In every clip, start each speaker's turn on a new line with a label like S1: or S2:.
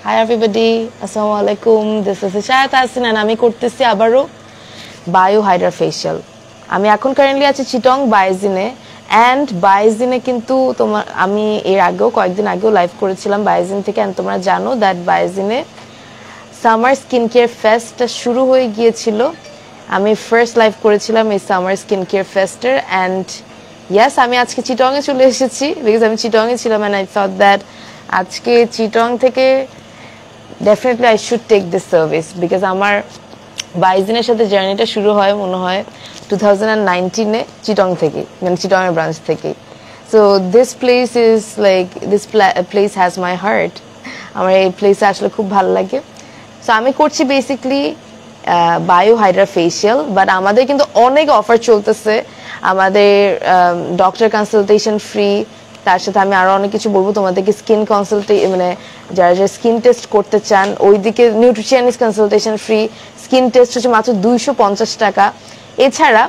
S1: Hi everybody, Assalamu alaikum. This is Ishayat Hasin and আমি করতেছি আবারো বায়ো হাইড্রা ফেশিয়াল। আমি এখন কারেন্টলি আছি চিটং বাইজিনে এন্ড বাইজিনে কিন্তু তোমার আমি এর আগেও কয়েকদিন আগেও লাইভ করেছিলাম বাইজিন থেকে এন্ড তোমরা জানো দ্যাট বাইজিনে সামার স্কিন কেয়ার ফেস্ট শুরু হয়ে গিয়েছিল। আমি ফার্স্ট লাইভ করেছিলাম এই সামার স্কিন কেয়ার ফেস্টের এন্ড ইয়েস আমি আজকে চিটং এ চলে এসেছি বিকজ আমি চিটং এ ছিলাম এন্ড আই থট দ্যাট আজকে চিটং থেকে definitely I should take this service because আমার বাইজিনের সাথে জার্নিটা শুরু হয় মনে হয় 2019 এ চিটং থেকে মানে চিটং এর ব্রাঞ্চ থেকে so this place is like this place has my heart আমার এই প্লেসে আসলে খুব ভালো লাগে so আমি করছি basically bio hydra facial but আমাদের কিন্তু অনেক অফার চলতেছে আমাদের ডক্টর কনসালটেশন ফ্রি তার সাথে আমি আরো অনেক কিছু বলবো তোমাদেরকে স্কিন মানে যারা স্কিন টেস্ট করতে চান ওইদিকে nutritionist consultation free skin test হচ্ছে মাত্র 250 টাকা এছাড়া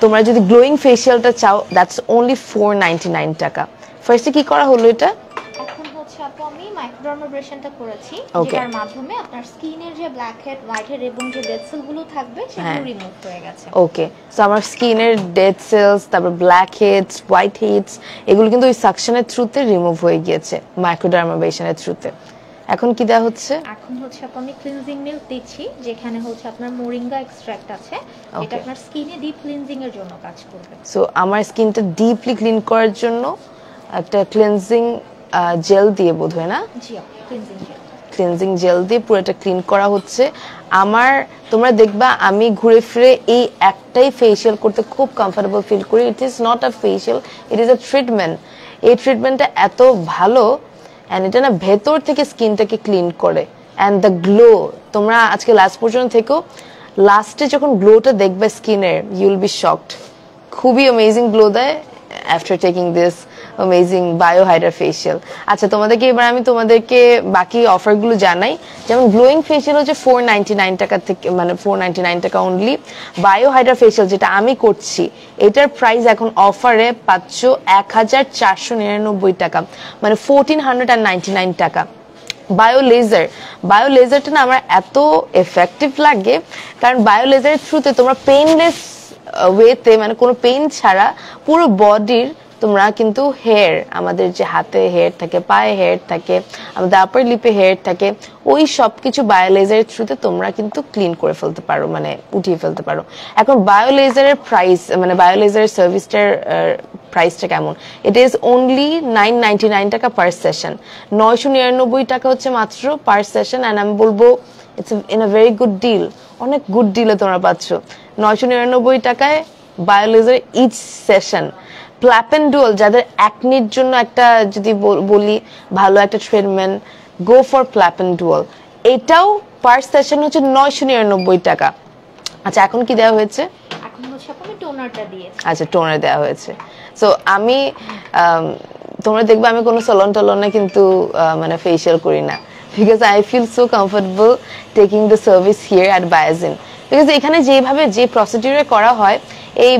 S1: তোমরা যদি গ্লোয়িং ফেশিয়ালটা চাও দ্যাটস অনলি 499 টাকা ফার্স্টে কি করা হলো এটা
S2: এখন হচ্ছে আপু আমি মাইক্রোডার্মাব্রেশনটা করেছি যেটার মাধ্যমে আপনার স্কিনের যে ব্ল্যাক হেড হোয়াইট হেড এবং যে ডেড সেলগুলো থাকবে সেগুলো রিমুভ হয়ে গেছে
S1: ওকে সো আমার স্কিনের ডেড সেলস তারপর ব্ল্যাক হেডস হোয়াইট হেডস এগুলো কিন্তু ওই সাকশনের থ্রুতে রিমুভ হয়ে গিয়েছে মাইক্রোডার্মাব্রেশনের থ্রুতে এখন কি দেয়া হচ্ছে
S2: এখন হচ্ছে আমি ক্লিনজিং মিল্ক দিচ্ছি যেখানে হচ্ছে আপনার মোরিঙ্গা এক্সট্রাক্ট আছে এটা আপনার স্কিনে ডিপ ক্লিনজিং এর জন্য কাজ করবে
S1: সো আমার স্কিনটা ডিপলি ক্লিন করার জন্য একটা ক্লিনজিং জেল দিয়ে বোধহয় না
S2: জি ক্লিনজিং জেল
S1: ক্লিনজিং জেল দিয়ে পুরোটা ক্লিন করা হচ্ছে আমার তোমরা দেখবা আমি ঘুরে ফিরে এই একটাই ফেশিয়াল করতে খুব কমফোর্টেবল ফিল করি it is not a facial it is a treatment এই ট্রিটমেন্টটা এত ভালো এন্ড এটা না ভেতর থেকে স্কিনটাকে ক্লিন করে এন্ড দ্য গ্লো তোমরা আজকে লাস্ট পর্যন্ত থেকো লাস্টে যখন গ্লোটা দেখবে স্কিনের ইউ উইল বি শকড খুবই অ্যামেজিং গ্লো দেয় after taking this amazing bio hydra facial আচ্ছা তোমাদেরকে এবার আমি তোমাদেরকে বাকি অফারগুলো জানাই যেমন গ্লোয়িং ফেশিয়াল হচ্ছে 499 টাকা থেকে মানে 499 টাকা অনলি বায়ো হাইড্রা ফেশিয়াল যেটা আমি করছি এটার প্রাইস এখন অফারে পাচ্ছ 1499 টাকা মানে 1499 টাকা বায়ো লেজারটা না আমার এত এফেক্টিভ লাগে কারণ বায়ো লেজারের থ্রুতে তোমরা পেইনলেস ওয়েতে মানে কোনো পেইন ছাড়া পুরো বডির তোমরা কিন্তু হেয়ার আমাদের যে হাতে হেয়ার থাকে পায়ে হেয়ার থাকে আমাদের আপার লিপে হেয়ার থাকে ওই সবকিছু বায়োলেজারের থ্রুতে তোমরা কিন্তু ক্লিন করে ফেলতে পারো মানে উঠিয়ে ফেলতে পারো এখন বায়োলেজারের প্রাইস মানে বায়োলেজারের সার্ভিসটার প্রাইসটা কেমন ইট ইজ অনলি 999 টাকা পার সেশন 999 টাকা হচ্ছে মাত্র পার সেশন এন্ড আমি বলবো it's in a very good deal অনেক গুড ডিলে তোমরা পাচ্ছ 999 টাকায় বায়োলেজার ইচ সেশন প্ল্যাপেন্ডুয়াল যাদের অ্যাকনির জন্য একটা যদি বলি ভালো একটা ট্রিটমেন্ট গো ফর প্ল্যাপেন্ডুয়াল এটাও পার সেশন হচ্ছে 999 টাকা আচ্ছা এখন কি দেওয়া হয়েছে
S2: এখন হচ্ছে আমি টোনারটা দিয়েছি
S1: আচ্ছা টোনার দেওয়া হয়েছে সো আমি তোমরা দেখবে আমি কোনো সলন টলনে কিন্তু মানে ফেশিয়াল করি না because I feel so comfortable taking the service here at Biozin because এখানে যেভাবে যে প্রসিডিউরে করা হয় এই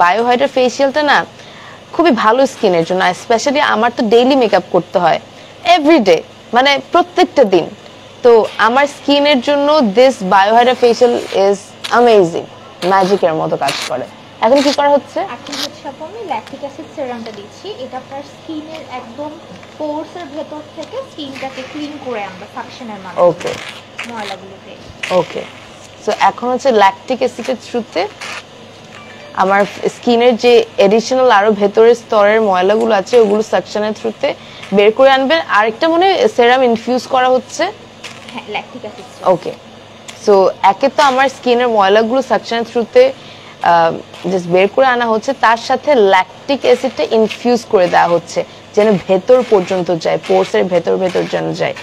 S1: বায়ো হাইড্রা ফেশিয়ালটা না খুবই ভালো স্কিনের জন্য স্পেশালি আমার তো ডেইলি মেকআপ করতে হয় এভরিডে মানে প্রত্যেকটা দিন তো আমার স্কিনের জন্য this bio hydra facial is amazing ম্যাজিকের মতো কাজ করে এখন কি করা হচ্ছে
S2: এখন হচ্ছে আমি ল্যাকটিক অ্যাসিড সেরামটা দিচ্ছি এটা আপনার স্কিনের একদম পোরসের ভেতর থেকে স্কিনটাকে ক্লিন করে আনবে সাকশনের মাধ্যমে
S1: ওকে
S2: ময়লাগুলোকে
S1: ওকে সো এখন হচ্ছে ল্যাকটিক অ্যাসিডের থ্রুতে আমার স্কিনের যে এডিশনাল আরো ভেতরের স্তরের ময়লাগুলো আছে ওগুলো সাকশনের থ্রুতে বের করে আনবে আরেকটা মনে সেরাম ইনফিউজ করা হচ্ছে
S2: হ্যাঁ ল্যাকটিক অ্যাসিড
S1: ওকে সো একে তো আমার স্কিনের ময়লাগুলো সাকশনের থ্রুতে জাস্ট বের করে আনা হচ্ছে তার সাথে ল্যাকটিক অ্যাসিডটা ইনফিউজ করে দেওয়া হচ্ছে যেন ভেতর পর্যন্ত যায় পোরসের ভেতর যেন যায়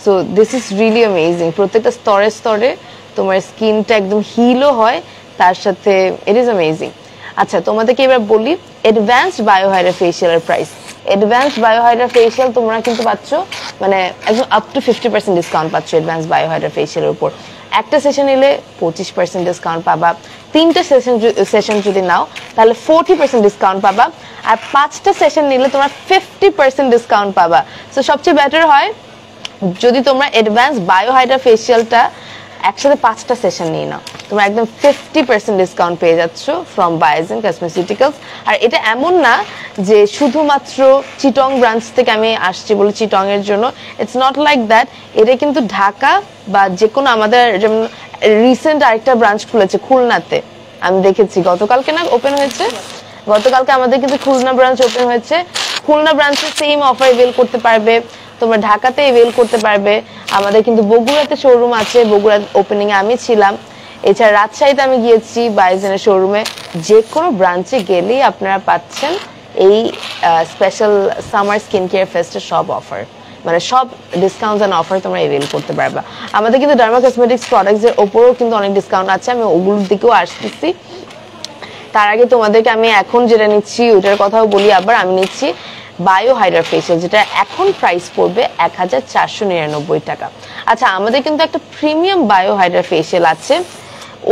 S1: so this is really amazing প্রত্যেকটা স্তরে তোমার স্কিনটা একদম হিলও হয় তার সাথে ইট ইজ অ্যামেজিং আচ্ছা তোমাদেরকে এবার বলি অ্যাডভান্সড বায়ো হাইড্রা ফেশিয়ালের price advanced bio hydra facial তোমরা কিন্তু পাচ্ছ মানে একদম আপ টু 50% ডিসকাউন্ট পাচ্ছ অ্যাডভান্সড বায়ো হাইড্রা ফেশিয়ালের উপর একটা সেশন নিলে 25% ডিসকাউন্ট পাবা তিনটা সেশন যদি নাও তাহলে 40% ডিসকাউন্ট পাবা আর 5টা সেশন নিলে তোমরা 50% ডিসকাউন্ট পাবা সো সবচেয়ে বেটার হয় যদি তোমরা অ্যাডভান্স বায়োহাইড্রা ফেশিয়ালটা একসাথে 5টা সেশন নিয়ে নাও, তোমরা একদম 50% ডিসকাউন্ট পেয়ে যাচ্ছ ফ্রম বায়োজেন কসমেটিক্যালস। আর এটা এমন না যে শুধুমাত্র চিটং ব্রাঞ্চ থেকে আমি আসছি বলে চিটং এর জন্য, ইটস নট লাইক দ্যাট। এটা কিন্তু ঢাকা বা যে কোনো আমাদের, যেমন রিসেন্ট আরেকটা ব্রাঞ্চ খুলেছে খুলনাতে, আমি দেখেছি গতকালকে না ওপেন হয়েছে, গতকালকে আমাদের কিন্তু খুলনা ব্রাঞ্চ ওপেন হয়েছে। খুলনা ব্রাঞ্চে সেম অফার এভেল করতে পারবে, তোমরা ঢাকাতে এভেল করতে পারবে। আমাদের কিন্তু বগুড়াতে শোরুম আছে, বগুড়া ওপেনিং এ আমি ছিলাম। এছাড়া রাজশাহীতে আমি গিয়েছি বায়োজেনের শোরুমে। যে কোনো ব্রাঞ্চে গেলেই আপনারা পাচ্ছেন এই স্পেশাল সামার স্কিন কেয়ার ফেস্টের সব অফার, মানে সব ডিসকাউন্টস এন্ড অফার তোমরা এভেল করতে পারবা। আমাদের কিন্তু ডার্মা কসমেটিক্স প্রোডাক্টস এর উপরেও কিন্তু অনেক ডিসকাউন্ট আছে, আমি ওগুলোর দিকেও আসতেছি। তার আগে তোমাদেরকে আমি এখন যেটা নিচ্ছি ওটার কথাও বলি আবার। আমি নিচ্ছি বায়োহাইড্রা ফেশিয়াল, যেটা এখন প্রাইস পড়বে 1499 টাকা। আচ্ছা, আমাদের কিন্তু একটা প্রিমিয়াম বায়োহাইড্রা ফেশিয়াল আছে,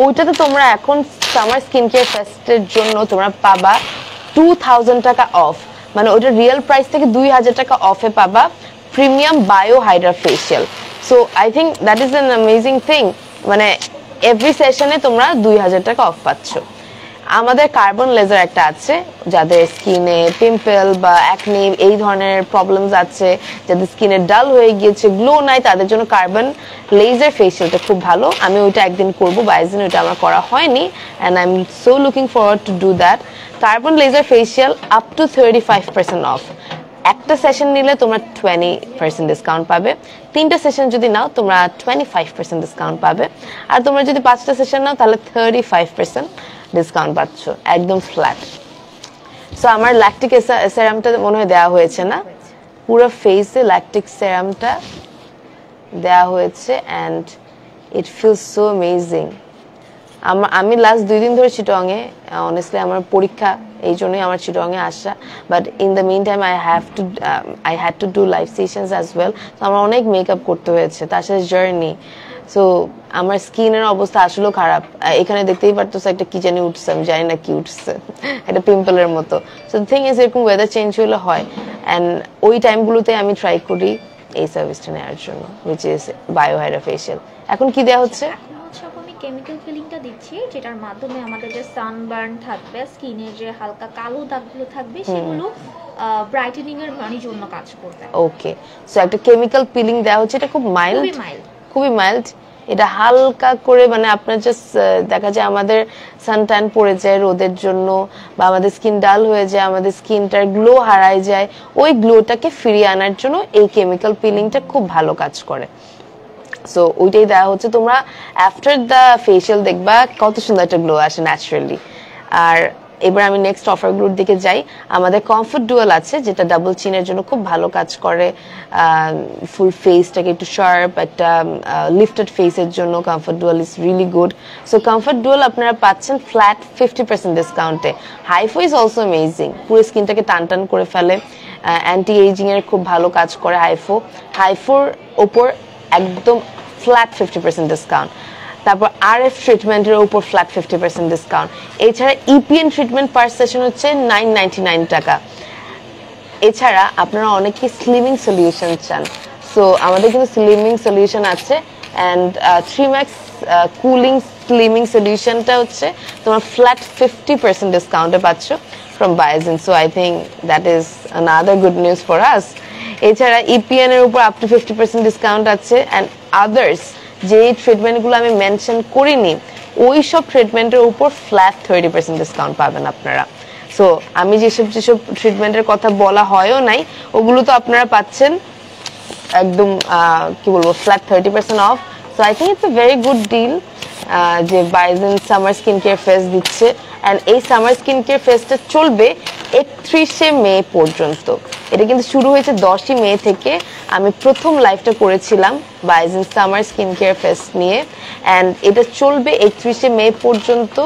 S1: ওইটাতে তোমরা এখন সামার স্কিন কেয়ার ফেস্টের জন্য তোমরা পাবা 2000 টাকা অফ, মানে ওইটা রিয়েল প্রাইস থেকে 2000 টাকা অফে পাবা premium biohydra facial. So I think that is an amazing thing, মানে এভরি সেশনে তোমরা 2000 টাকা অফ পাচ্ছ। আমাদের কার্বন লেজার একটা আছে, যাদের স্কিনে পিম্পল বা অ্যাকনি এই ধরনের প্রবলেমস আছে, যাদের স্কিনে ডাল হয়ে গিয়েছে, গ্লো নাই, তাদের জন্য কার্বন লেজার ফেশিয়ালটা খুব ভালো। আমি ওইটা একদিন করবো, বায়োজেন ওইটা আমার করা হয়নি, and I am so looking forward to do that. Carbon laser facial up to 35% off. একটা সেশন নিলে তোমরা 20% ডিসকাউন্ট পাবে, 3টা সেশন যদি নাও তোমরা 25% ডিসকাউন্ট পাবে, আর তোমরা যদি 5টা সেশন নাও তাহলে 35% ডিসকাউন্ট পাচ্ছ, একদম ফ্ল্যাট। সো আমার ল্যাকটিক সেরামটা মনে হয় দেওয়া হয়েছে না, পুরো ফেসে ল্যাকটিক সেরামটা দেওয়া হয়েছে, and it feels so amazing. আমি লাস্ট 2 দিন ধরে চিটংয়ে, অনেস্টলি আমার পরীক্ষা, এই জন্যই আমার চিটংয়ে আসা, but in the mean time I had to do live sessions as well. তো আমার অনেক মেকআপ করতে হয়েছে, তার সাথে জার্নি। সো আমার স্কিনের অবস্থা আসলেও খারাপ। এখানে দেখতেই পারতেছ একটা কি জানি উঠছে, আমি জানি না কি উঠছে, একটা পিম্পলের মতো। সো থিং ইজ, এরকম ওয়েদার চেঞ্জ হলে হয়, অ্যান্ড ওই টাইমগুলোতে আমি ট্রাই করি এই সার্ভিসটা নেওয়ার জন্য, হুইচ ইজ বায়োহাইড্রা ফেশিয়াল। এখন কি দেওয়া হচ্ছে?
S2: আমি কেমিক্যাল ফিলিংটা দিচ্ছি, যেটার মাধ্যমে আমাদের যে সানবার্ন থাকবে, স্কিনের যে হালকা কালো দাগগুলো থাকবে, সেগুলো ব্রাইটেনিং এর জন্য কাজ করবে।
S1: ওকে, সো একটা কেমিক্যাল পিলিং দেওয়া হচ্ছে, এটা খুব মাইল্ড, খুবই মাইল্ড। এটা হালকা করে, মানে আপনার জাস্ট দেখা যায় আমাদের সানট্যান পড়ে যায় রোদের জন্য, বা আমাদের স্কিন ডাল হয়ে যায়, আমাদের স্কিনটার গ্লো হারায় যায়, ওই গ্লোটাকে ফিরিয়ে আনার জন্য এই কেমিক্যাল পিলিংটা খুব ভালো কাজ করে। সো ওইটাই দেওয়া হচ্ছে। তোমরা আফটার দ্য ফেশিয়াল দেখবা কত সুন্দর একটা গ্লো আসে ন্যাচারালি। আর এবার আমি নেক্সট অফারগুলোর দিকে যাই। আমাদের কমফোর্ট ডুয়াল আছে, যেটা ডাবল চিনের জন্য খুব ভালো কাজ করে, ফুল ফেসটাকে একটু শার্প, একটা লিফটেড ফেসের জন্য comfort dual is really good. So comfort dual আপনারা পাচ্ছেন ফ্ল্যাট 50% ডিসকাউন্টে। হাইফো ইজ অলসো অ্যামেজিং, পুরো স্কিনটাকে টান টান করে ফেলে, অ্যান্টি এজিং এর খুব ভালো কাজ করে হাইফো। হাইফোর ওপর একদম ফ্ল্যাট 50% ডিসকাউন্ট। তারপর আরএফ ট্রিটমেন্টের উপর ফ্ল্যাট 50% ডিসকাউন্ট। এছাড়া ইপিএন ট্রিটমেন্ট পার সেশন হচ্ছে 999 টাকা। এছাড়া আপনারা অনেকে স্লিমিং সলিউশন চান, সো আমাদের কিন্তু স্লিমিং সলিউশন আছে, অ্যান্ড 3max কুলিং স্লিমিং সলিউশনটা হচ্ছে তোমরা ফ্ল্যাট 50% ডিসকাউন্টে পাচ্ছ from Biogen. So I think that is another good news for us. এছাড়া ইপিএন এর উপর আপ টু 50% ডিসকাউন্ট আছে, অ্যান্ড আদার্স যে ট্রিটমেন্টগুলো আমি মেনশন করিনি ওই সব ট্রিটমেন্টের উপর ফ্ল্যাট 30% ডিসকাউন্ট পাবেন আপনারা। সো আমি যেসব ট্রিটমেন্টের কথা বলা হয়ও নাই, ওগুলো তো আপনারা পাচ্ছেন একদম কি বলবো, flat 30% off. So I think it's a very good deal যে Biozin summer skin care fest দিচ্ছে, অ্যান্ড এই সামার স্কিন কেয়ার ফেস্টটা চলবে 31শে মে পর্যন্ত। এটা কিন্তু শুরু হয়েছে 10ই মে থেকে। আমি প্রথম লাইভটা করেছিলাম বায়োজেন সামার স্কিন কেয়ার ফেস্ট নিয়ে, অ্যান্ড এটা চলবে 31শে মে পর্যন্ত।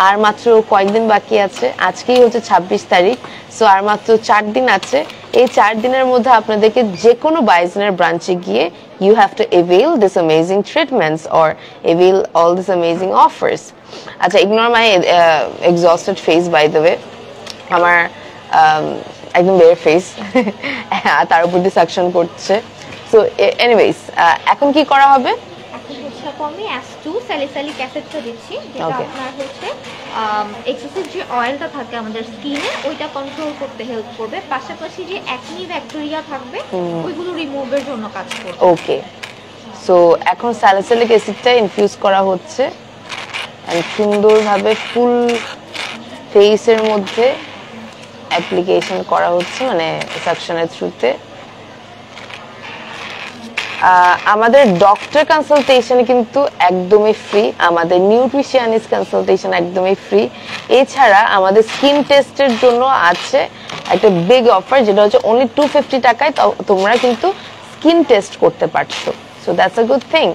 S1: আর মাত্র কয়েকদিন বাকি আছে, আজকেই হচ্ছে 26 তারিখ। সো আর মাত্র 4 দিন আছে। এই 4 দিনের মধ্যে আপনাদেরকে যে কোনো বায়োজেনের ব্রাঞ্চে গিয়ে you have to avail this amazing treatments or avail all these amazing offers. আচ্ছা, ignore my exhausted face by the way. আমার একদম বের ফেস, তার উপর দিয়ে সাকশন করছে। সো এনিওয়েজ এখন কি করা হবে?
S2: এখন হচ্ছে আপু আমি S2 স্যালিসাইলিক অ্যাসিডটা দিচ্ছি, যেটা
S1: Okay.
S2: আপনার হচ্ছে এক্সেসিভ যে অয়েলটা থাকে আমাদের স্কিনে ওইটা কন্ট্রোল করতে হেল্প করবে, পাশাপাশি যে অ্যাকনি ব্যাকটেরিয়া থাকবে ওইগুলো রিমুভের জন্য কাজ করবে।
S1: ওকে, সো এখন স্যালিসাইলিক অ্যাসিডটা ইনফিউজ করা হচ্ছে এন্ড সুন্দরভাবে ফুল ফেসের মধ্যে অ্যাপ্লিকেশন করা হচ্ছে, মানে সাকশনের থ্রুতে। আমাদের ডক্টর কনসালটেশন কিন্তু একদমই ফ্রি, আমাদের নিউট্রিশনিস্ট কনসালটেশন একদমই ফ্রি। এছাড়া আমাদের স্কিন টেস্টের জন্য আছে একটা বিগ অফার, যেটা হচ্ছে অনলি 250 টাকায় তোমরা কিন্তু স্কিন টেস্ট করতে পারছো। So that's a good thing.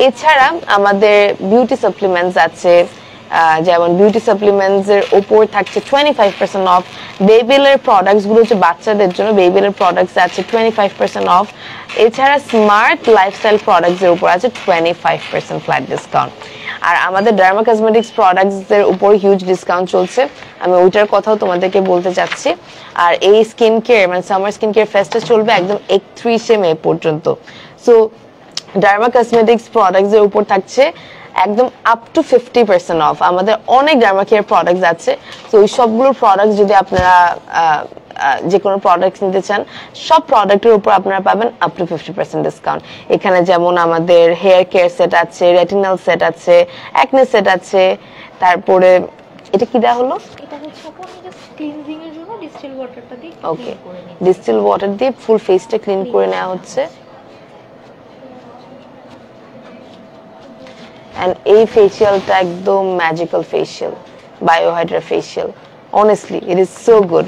S1: এছাড়া আমাদের বিউটি সাপ্লিমেন্টস আছে, যেমন বিউটি সাপ্লিমেন্টস এর উপর থাকছে 25% অফ। বেবিলের প্রোডাক্টস গুলো হচ্ছে বাচ্চাদের জন্য, বেবিলের প্রোডাক্টস আছে 25% অফ। এছাড়া স্মার্ট লাইফস্টাইল প্রোডাক্টস এর উপর আছে 25% ফ্ল্যাট ডিসকাউন্ট। আর আমাদের ডার্মা কসমেটিক্স প্রোডাক্টস এর উপর হিউজ ডিসকাউন্ট চলছে, আমি ওইটার কথাও তোমাদেরকে বলতে চাচ্ছি। আর এই স্কিন কেয়ার মানে সামার স্কিন কেয়ার ফেস্টটা চলবে একদম 31 মে পর্যন্ত। সো ডার্মা কসমেটিক্স প্রোডাক্টস এর উপর থাকছে একদম আপ টু 50% অফ। আমাদের অনেক ডার্মা কেয়ার প্রোডাক্টস আছে, তো ওই সবগুলো প্রোডাক্ট যদি আপনারা যে কোনো প্রোডাক্ট নিতে চান, সব প্রোডাক্টের উপর আপনারা পাবেন আপ টু 50% ডিসকাউন্ট। এখানে যেমন আমাদের হেয়ার কেয়ার সেট আছে, রেটিনাল সেট আছে, অ্যাকনে সেট আছে, তারপরে এটা কি দেওয়া হলো?
S2: এটা হচ্ছে আপু আমি জাস্ট ক্লিনজিং এর জন্য ডিস্টিল ওয়াটারটা দিয়ে
S1: ওকে,
S2: ক্লিন করে নিচ্ছি।
S1: ডিস্টিল ওয়াটার দিয়ে ফুল ফেসটা ক্লিন করে নেওয়া হচ্ছে। And এই ফেসিয়ালটা একদম magical facial, biohydra facial, honestly it is so good.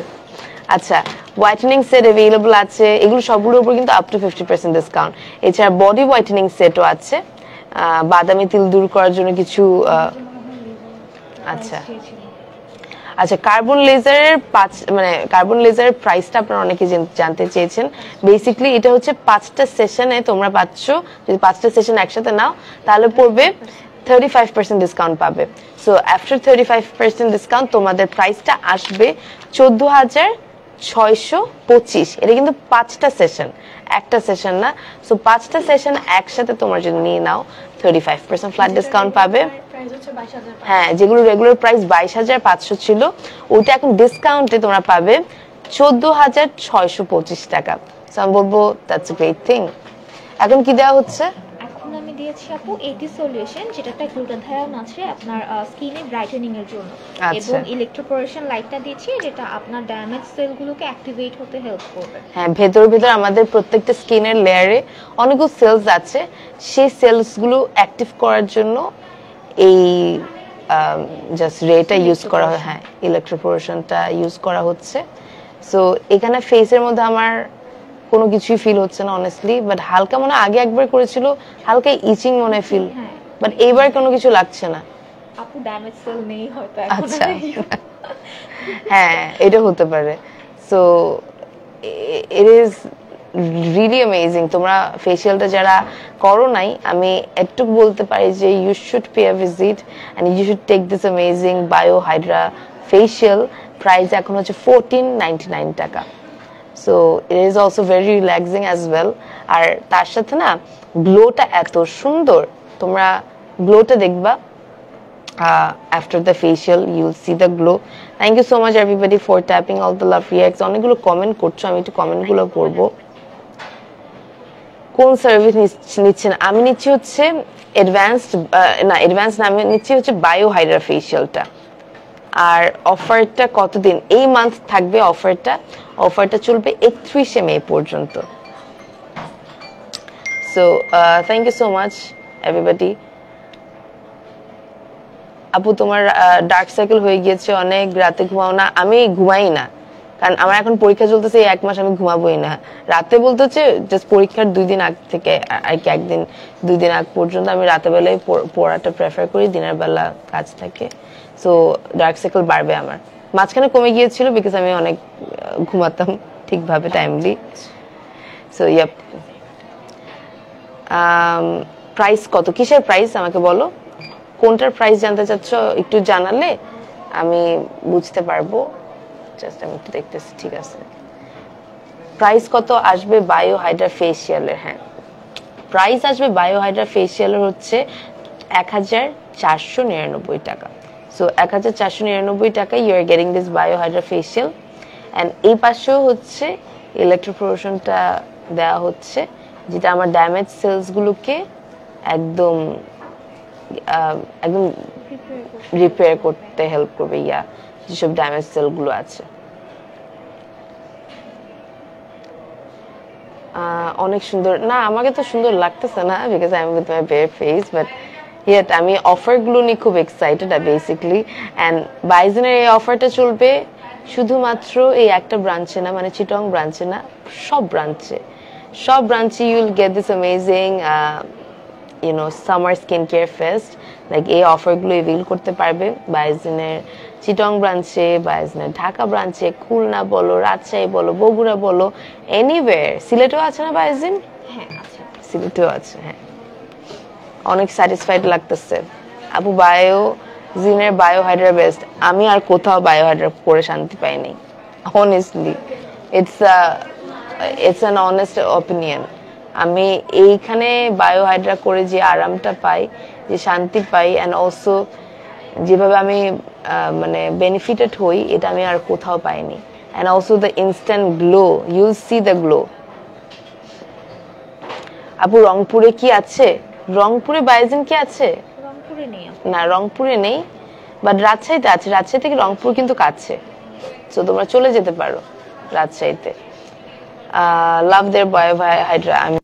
S1: আচ্ছা, হোয়াইটেনিং সেট অ্যাভেলেবল আছে, এগুলো সবগুলোর উপর কিন্তু আপ টু 50% ডিসকাউন্ট। এছাড়া বডি হোয়াইটেনিং সেটও আছে, বাদামি তিল দূর করার জন্য কিছু। আচ্ছা আচ্ছা, কার্বন লেজারের কার্বন লেজারের প্রাইসটা আপনারা অনেকে জানতে চেয়েছেন। বেসিক্যালি এটা হচ্ছে 5টা সেশনে তোমরা পাচ্ছ, যদি 5টা সেশন একসাথে নাও তাহলে পড়বে 35% ডিসকাউন্ট পাবে। সো আফটার 35% ডিসকাউন্ট তোমাদের প্রাইসটা আসবে 14,625। এটা কিন্তু 5টা সেশন, একটা সেশন না। সো 5টা সেশন একসাথে তোমরা যদি নিয়ে নাও 35% ফ্ল্যাট ডিসকাউন্ট পাবে। হ্যাঁ, যেগুলো রেগুলার প্রাইস 22,500 ছিল, ওটা এখন ডিসকাউন্টে তোমরা পাবে 14,625 টাকা। সো আমি বলবো দ্যাটস আ গ্রেট থিং। এখন কি দেওয়া হচ্ছে?
S2: এখন আমি দিয়েছি আপু এটি সলিউশন, যেটাতে গ্লুটাথায়োন আছে আপনার স্কিনে ব্রাইটেনিং এর জন্য, এবং ইলেকট্রোপোরেশন লাইটটা দিয়েছি যেটা আপনার ড্যামেজ সেলগুলোকে অ্যাক্টিভেট হতে হেল্প করবে।
S1: হ্যাঁ, ভেতর আমাদের প্রত্যেকটা স্কিনের লেয়ারে অনেকগুলো সেলস আছে, সেই সেলসগুলো অ্যাক্টিভ করার জন্য এই জাস্ট রেটা ইউজ করা হয়। হ্যাঁ, ইলেকট্রোপোরেশনটা ইউজ করা হচ্ছে। সো এখানে ফেসের মধ্যে আমার কোনো কিছুই ফিল হচ্ছে না অনেস্টলি, বাট হালকা মনে আগে একবার করেছিল, হালকা ইচিং মনে ফিল, বাট এইবার কোনো কিছু লাগছে না।
S2: আপু ড্যামেজ সেল নেই হয়তো এখন।
S1: আচ্ছা, হ্যাঁ এটা হতে পারে। So it is really amazing. তোমরা ফেসিয়ালটা যারা করো নাই, আমি একটু বলতে পারি যে you should pay a visit and you should take this amazing biohydra facial. Price এখন হচ্ছে 1499 টাকা। So it is also very relaxing as well. আর তার সাথে না গ্লোটা এত সুন্দর, তোমরা গ্লোটা দেখবা after the facial, you'll see the glow. Thank you so much everybody for tapping all the love reacts. অনেকগুলো কমেন্ট করছো, আমি একটু কমেন্টগুলো পড়বো। কোন সার্ভিস নিচ্ছেন? আমি নিচ্ছি হচ্ছে অ্যাডভান্সড না, আমি নিচ্ছি হচ্ছে বায়োহাইড্রা ফেসিয়ালটা। আর অফারটা কতদিন? এই মান্থ থাকবে অফারটা চলবে 31 মে পর্যন্ত। So thank you so much everybody. আপু তোমার ডার্ক সার্কেল হয়ে গিয়েছে অনেক, রাতে ঘুমাও না? আমি ঘুমাই না, কারণ আমার এখন পরীক্ষা চলতেছে, এই 1 মাস আমি ঘুমাবোই না। রাতে বলতে হচ্ছে জাস্ট পরীক্ষার 2 দিন আগ থেকে আর কি, 1-2 দিন আগ পর্যন্ত আমি রাতে বেলায় পড়াটা প্রেফার করি, দিনের বেলা কাজ থাকে। সো ডার্ক সার্কেল বাড়বে আমার। মাঝখানে কমে গিয়েছিল বিকজ আমি অনেক ঘুমাতাম ঠিকভাবে, টাইমলি। So yup. প্রাইস কত? কিসের প্রাইস আমাকে বলো, কোনটার প্রাইস জানতে চাচ্ছ? একটু জানালে আমি বুঝতে পারবো। জাস্ট আমি একটু দেখতেছি। ঠিক আছে, প্রাইস কত আসবে বায়ো হাইড্রা ফেসিয়ালের? হ্যাঁ, প্রাইস আসবে বায়ো হাইড্রা ফেসিয়ালের হচ্ছে 1499 টাকা। সো 1499 টাকা you are getting this bio hydra facial. And এই পাশেও হচ্ছে ইলেকট্রোপোরেশনটা দেওয়া হচ্ছে, যেটা আমার ড্যামেজ সেলসগুলোকে একদম একদম রিপেয়ার করতে হেল্প করবে, ইয়া যেসব ড্যামেজ সেলগুলো আছে। অনেক সুন্দর না, আমাকে তো সুন্দর লাগতেছে না because I am with my bare face, but yet আমি অফারগুলো নিয়ে খুব এক্সাইটেড বেসিক্যালি। অ্যান্ড বাইজনের এই অফারটা চলবে শুধুমাত্র এই একটা ব্রাঞ্চে না, মানে চিটং ব্রাঞ্চে না, সব ব্রাঞ্চে you will get this amazing summer skin care fest. Like এই অফারগুলো এভিল করতে পারবে বাইজনের চিটং ব্রাঞ্চে, বাইজনের ঢাকা ব্রাঞ্চে, খুলনা বলো, রাজশাহী বলো, বগুড়া বলো, এনিওয়্যার। সিলেটেও আছে না বাইজিন?
S2: হ্যাঁ আছে,
S1: সিলেটেও আছে। হ্যাঁ, অনেক স্যাটিসফাইড লাগতেছে আপু। জিনের বায়ো হাইড্রা বেস্ট। আমি আর কোথাও বায়ো হাইড্রা করে শান্তি পাইনি, honestly. It's an honest opinion. আমি এইখানে বায়ো হাইড্রা করে যে আরামটা পাই, যে শান্তি পাই, অ্যান্ড অলসো যেভাবে আমি মানে বেনিফিটেড হই, এটা আমি আর কোথাও পাইনি। And also the instant glow, you see the glow. আপু রংপুরে কি আছে? রংপুরে বাইজিন কি আছে?
S2: রংপুরে নেই
S1: না, রংপুরে নেই, বাট রাজশাহীতে আছে। রাজশাহী থেকে রংপুর কিন্তু কাছে, সো তোমরা চলে যেতে পারো রাজশাহীতে। লাভ দেয়ার বায়ো হাইড্রা। আমি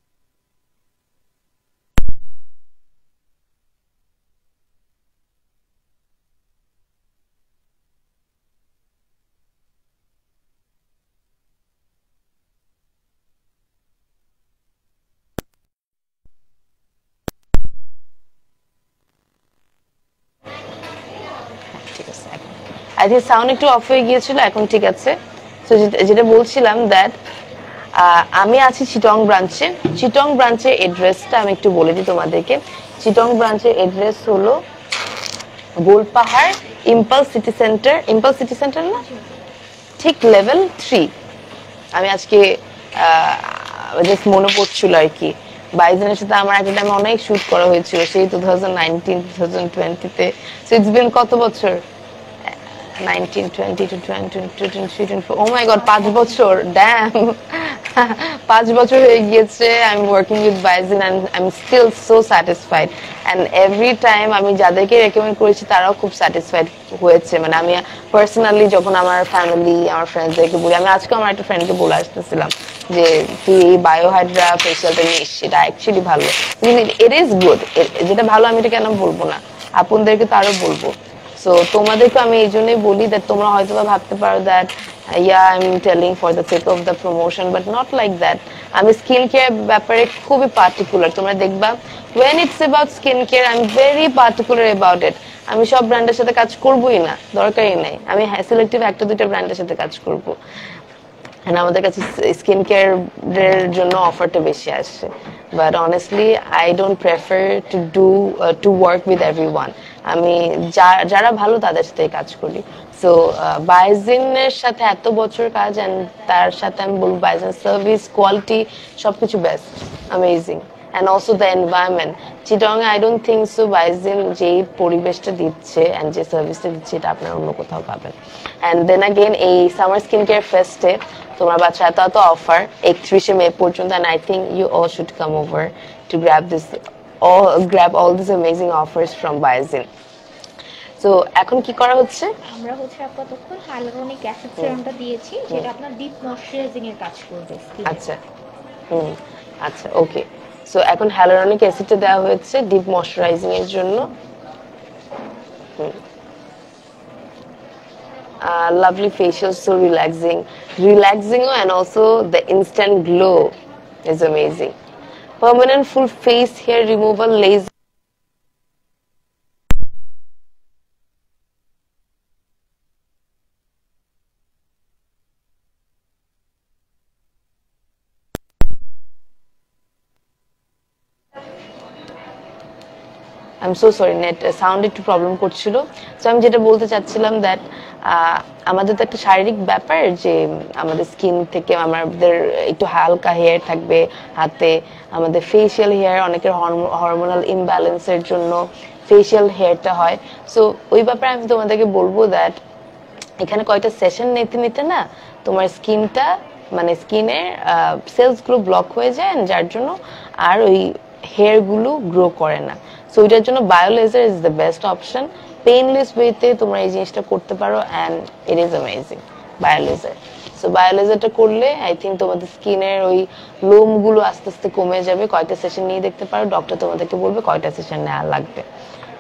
S1: ঠিক আছে, আই থিঙ্ক সাউন্ড একটু অফ হয়ে গিয়েছিল, এখন ঠিক আছে। সো যেটা বলছিলাম দ্যাট আমি আছি চিটং ব্রাঞ্চে। চিটং ব্রাঞ্চের এড্রেসটা আমি একটু বলে দিই তোমাদেরকে। চিটং ব্রাঞ্চের এড্রেস হলো গোলপাহাড় ইম্পালস সিটি সেন্টার না, ঠিক লেভেল 3। আমি আজকে জাস্ট মনে পড়ছিল আর কি, বাইজনের সাথে আমার একটা টাইমে অনেক শুট করা হয়েছিল, সেই 2019-2020-তে। সো ইটস বিন কত বছর? 19, 20 to 22, 24, oh my god, 5 বছর, damn. 5 বছর হয়ে গিয়েছে I am working with Baizin, and I am still so satisfied. And every time আমি যাদেরকে রেকমেন্ড করেছি তারাও খুব স্যাটিসফাইড হয়েছে। মানে আমি পার্সোনালি যখন আমার ফ্যামিলি, আমার ফ্রেন্ডসদেরকে বলি, আমি আজকে আমার একটা ফ্রেন্ডকে বলে আসতেছিলাম যে তুই এই বায়োহাইড্রা ফেসিয়ালটা নিস, সেটা অ্যাকচুয়ালি ভালো, ইট ইজ গুড। যেটা ভালো আমি এটা কেন বলবো না, আপনদেরকে তো আরো বলবো। সো তোমাদেরকে আমি এই জন্যই বলি দ্যাট তোমরা হয়তো বা ভাবতে পারো that yeah I'm telling for the sake of the promotion, but not like that. আমি স্কিন কেয়ার ব্যাপারে খুবই পার্টিকুলার। তোমরা দেখবা when it's about skin care I'm very particular about it. আমি সব ব্র্যান্ডের সাথে কাজ করবই না, দরকারই নাই। আমি সিলেক্টিভ একটা দুইটা ব্র্যান্ডের সাথে কাজ করব। And আমাদের কাছে স্কিন কেয়ারের জন্য অফারটা বেশি আসে, but honestly I don't prefer to work with everyone. আমি যারা ভালো তাদের সাথে কাজ করি। সো বাইজিনের সাথে এত বছর কাজ, এন্ড তার সাথে আমি বলবো বাইজিন সার্ভিস কোয়ালিটি সবকিছু best, amazing. and also the environment. Chittagong I don't think so বাইজিন যেই পরিবেশটা দিচ্ছে and যে সার্ভিসটা দিচ্ছে এটা আপনারা অন্য কোথাও পাবেন। and then again এই সামার স্কিন কেয়ার ফেস্টে তোমার বাচ্চা এত অফার 31 মে পর্যন্ত, and I think you all should come over to grab all these amazing offers from Baizin. So এখন কি করা হচ্ছে?
S2: আমরা হচ্ছে আপাতত হাইয়ালুরনিক অ্যাসিড সিরামটা দিয়েছি, যেটা আপনার ডিপ ময়শ্চারাইজিং এর কাজ করবে।
S1: আচ্ছা, আচ্ছা, ওকে। সো এখন হাইয়ালুরনিক অ্যাসিডটা দেওয়া হয়েছে ডিপ ময়শ্চারাইজিং এর জন্য। Lovely facial, so relaxing, and also the instant glow is amazing. Permanent full face hair removal laser. I'm so sorry, net sound একটু প্রবলেম করছিল। সো আমি যেটা বলতে চাচ্ছিলাম দ্যাট আমাদের তো একটা শারীরিক ব্যাপার যে আমাদের স্কিন থেকে আমাদের একটু হালকা হেয়ার থাকবে হাতে, আমাদের ফেশিয়াল হেয়ার অনেকের হরমোনাল ইমব্যালেন্সের জন্য ফেশিয়াল হেয়ারটা হয়। সো ওই ব্যাপারে আমি তোমাদেরকে বলবো দ্যাট এখানে কয়টা সেশন নিতে নিতে না তোমার স্কিনটা মানে স্কিনের সেলস গুলো ব্লক হয়ে যায়, যার জন্য আর ওই হেয়ার গুলো গ্রো করে না। সো ওইটার জন্য biolaser is the best option. Painless ওয়েতে তোমরা এই জিনিসটা করতে পারো and it is amazing biolaser. So বায়োলেজারটা করলে আই থিঙ্ক তোমাদের স্কিনের ওই লোম গুলো আস্তে আস্তে কমে যাবে। কয়টা সেশন নিয়ে দেখতে পারো, ডক্টর তোমাদেরকে বলবে কয়টা সেশন নেওয়া লাগবে,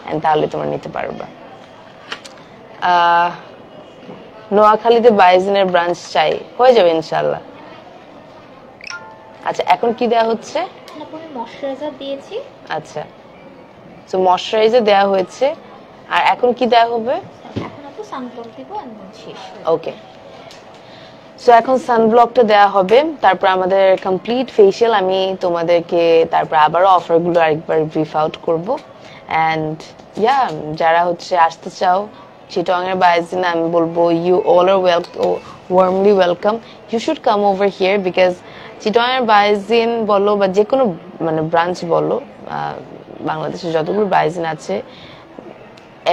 S1: এন্ড তাহলে তোমরা নিতে পারবে। নোয়াখালীতে বাইজিনের ব্রাঞ্চ চাই, হয়ে যাবে ইনশাআল্লাহ। আচ্ছা এখন কি দেয়া হচ্ছে?
S2: ময়শ্চারাইজার দিয়েছি।
S1: আচ্ছা, সো ময়শ্চারাইজার দেয়া হয়েছে, আর এখন কি দেয়া হবে?
S2: এখন আপু সানব্লক দিব একদম শেষ।
S1: ওকে, সো এখন সানব্লকটা দেয়া হবে, তারপর আমাদের কমপ্লিট ফেশিয়াল আমি তোমাদেরকে তারপর আবারও অফারগুলো আরেকবার ব্রিফ আউট করব। অ্যান্ড ইয়া, যারা হচ্ছে আসতে চাও চিটং এর বাইজিনে, আমি বলবো you all are warmly welcome, you should come over here because Chittagong এর বাইজিন বলো বা যে কোনো মানে ব্রাঞ্চ বলো, বাংলাদেশে যতগুলো বাইজিন আছে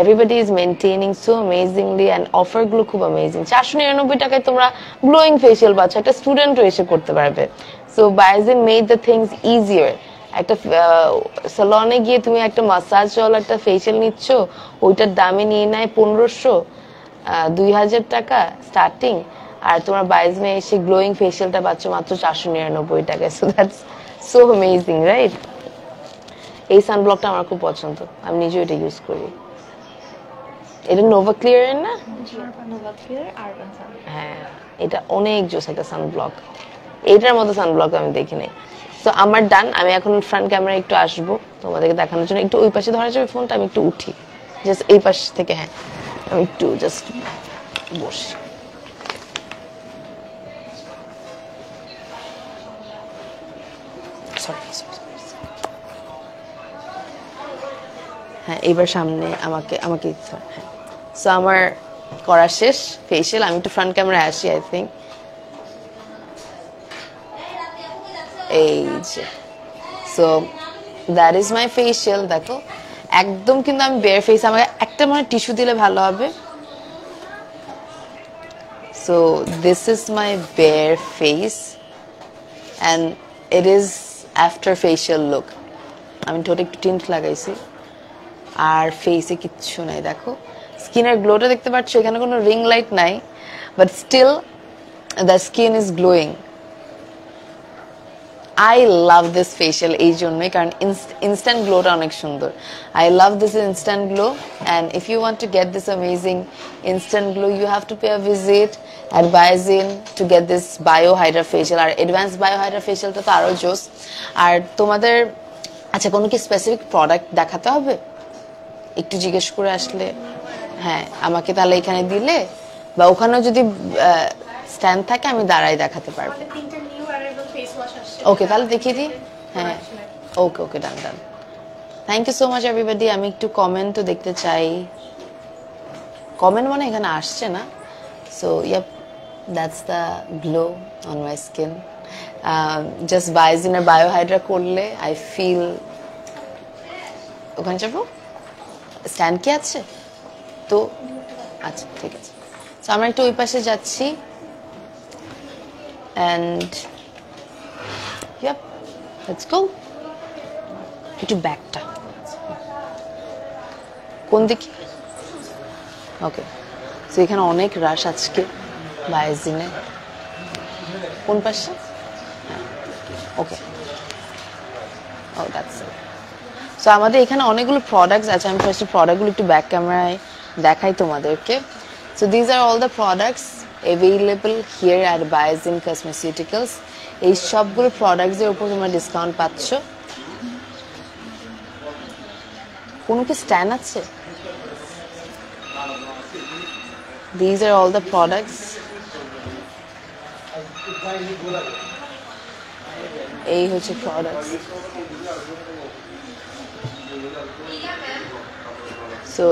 S1: everybody is maintaining so amazingly and offer গুলো খুব amazing। 499 টাকায় তোমরা গ্লোয়িং ফেশিয়াল পাচ্ছ, একটা স্টুডেন্টও এসে করতে পারবে। So Baizin made the things easier. একটা সালনে গিয়ে তুমি একটা মাসাজ ওয়ালা একটা ফেশিয়াল নিচ্ছ, ওইটার দামে নিয়ে নেয় 1500 2000 টাকা স্টার্টিং, আর তোমার বাইজিনে এসে গ্লোয়িং ফেশিয়ালটা পাচ্ছ মাত্র 499 টাকায়। So that's so amazing, right? এই সানব্লকটা আমার খুব পছন্দ, আমি নিজেও এটা ইউজ করি। এটা নোভা ক্লিয়ার এর না?
S2: নোভা ক্লিয়ার আরবান সান।
S1: হ্যাঁ, এটা অনেক জোস একটা সানব্লক, এটার মতো সানব্লক আমি দেখি নাই। তো আমার ডান, আমি এখন ফ্রন্ট ক্যামেরা একটু আসবো তোমাদেরকে দেখানোর জন্য। একটু ওই পাশে ধরা যাবে ফোনটা, আমি একটু উঠি জাস্ট এই পাশ থেকে। হ্যাঁ, আমি একটু জাস্ট বসি। হ্যাঁ, এবার সামনে আমাকে হ্যাঁ। সো আমার করা শেষ ফেশিয়াল, আমি একটু ফ্রন্ট ক্যামেরা আসি। আই থিঙ্ক এই যে, so that is my facial. দেখো একদম কিন্তু আমি বেয়ার ফেস, আমাকে একটা মনে টিস্যু দিলে ভালো হবে। So this is my bare face and it is after facial look. আমি ঠোঁটে একটু টিন্ট লাগাইছি, আর ফেসে কিচ্ছু নাই। দেখো স্কিনের গ্লোটা দেখতে পাচ্ছ, এখানে কোনো রিং লাইট নাই, but still the skin is glowing. I love this facial এই জন্যই, কারণ ইনস্ট্যান্ট গ্লোটা অনেক সুন্দর। I love this instant glow, and if you want to get this amazing instant glow you have to pay a visit at Baizin to get this bio hydra facial. আর advance bio hydra ফেশিয়ালটা তো আরও জোস। আর তোমাদের আচ্ছা কোনো কি specific product দেখাতে হবে? একটু জিজ্ঞেস করে আসলে, হ্যাঁ আমাকে তাহলে এখানে দিলে বা ওখানেও যদি স্ট্যান্ড থাকে আমি দাঁড়াই দেখাতে পারবো। ওকে, তাহলে দেখিয়ে দিই। হ্যাঁ, okay okay, done done. Thank you so much everybody. আমি একটু কমেন্টও দেখতে চাই। কমেন্ট মানে এখানে আসছে না। So yup, that's the glow on my skin. Just বাইজিনের বায়োহাইড্রা করলে আই ফিল। ওখানে যাবো, স্ট্যান্ড কি আছে তো? আচ্ছা ঠিক আছে, তো আমরা একটু ওই পাশে যাচ্ছি। And yep, let's go. একটু ব্যাকটা কোন দিকে? ওকে, তো এখানে অনেক রাশ আজকে বাইজিনে। কোন পাশে? ওকে, ও দ্যাটস ইট। সো আমাদের এখানে অনেকগুলো প্রোডাক্টস আছে। আমি ফার্স্ট প্রোডাক্টগুলো একটু ব্যাক ক্যামেরায় দেখাই তোমাদেরকে। So these are all the products available here at Baizin cosmeticals. এই সবগুলো প্রোডাক্টসের উপর তোমরা ডিসকাউন্ট পাচ্ছ। কোনো কি স্ট্যান্ড আছে? These are all the products. এই হচ্ছে প্রোডাক্টস। সো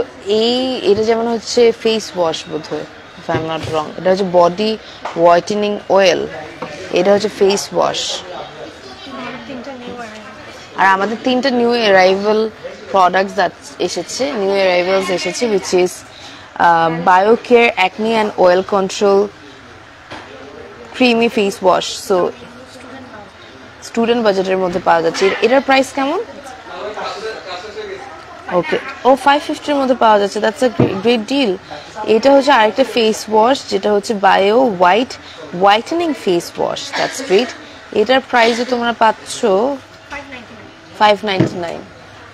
S1: এটা যেমন হচ্ছে ফেস ওয়াশ বোধ হয়, I'm not wrong. এটা হচ্ছে বডি হোয়াইটেনিং অয়েল, এটা হচ্ছে ফেস ওয়াশ। আর আমাদের 3টা নিউ অ্যারাইভাল প্রোডাক্টস এসেছে, নিউ অ্যারাইভালস এসেছে, which is BioCare Acne and Oil Control Creamy Face Wash. So student বাজেটের মধ্যে পাওয়া যাচ্ছে। এটার প্রাইস কেমন? ওকে, ও 550 এর মধ্যে পাওয়া যাচ্ছে, দ্যাটস আ গ্রেট ডিল। এটা হচ্ছে আরেকটা ফেস ওয়াশ, যেটা হচ্ছে bio whitening face wash, that's great. এটার প্রাইসও তোমরা পাচ্ছ 599।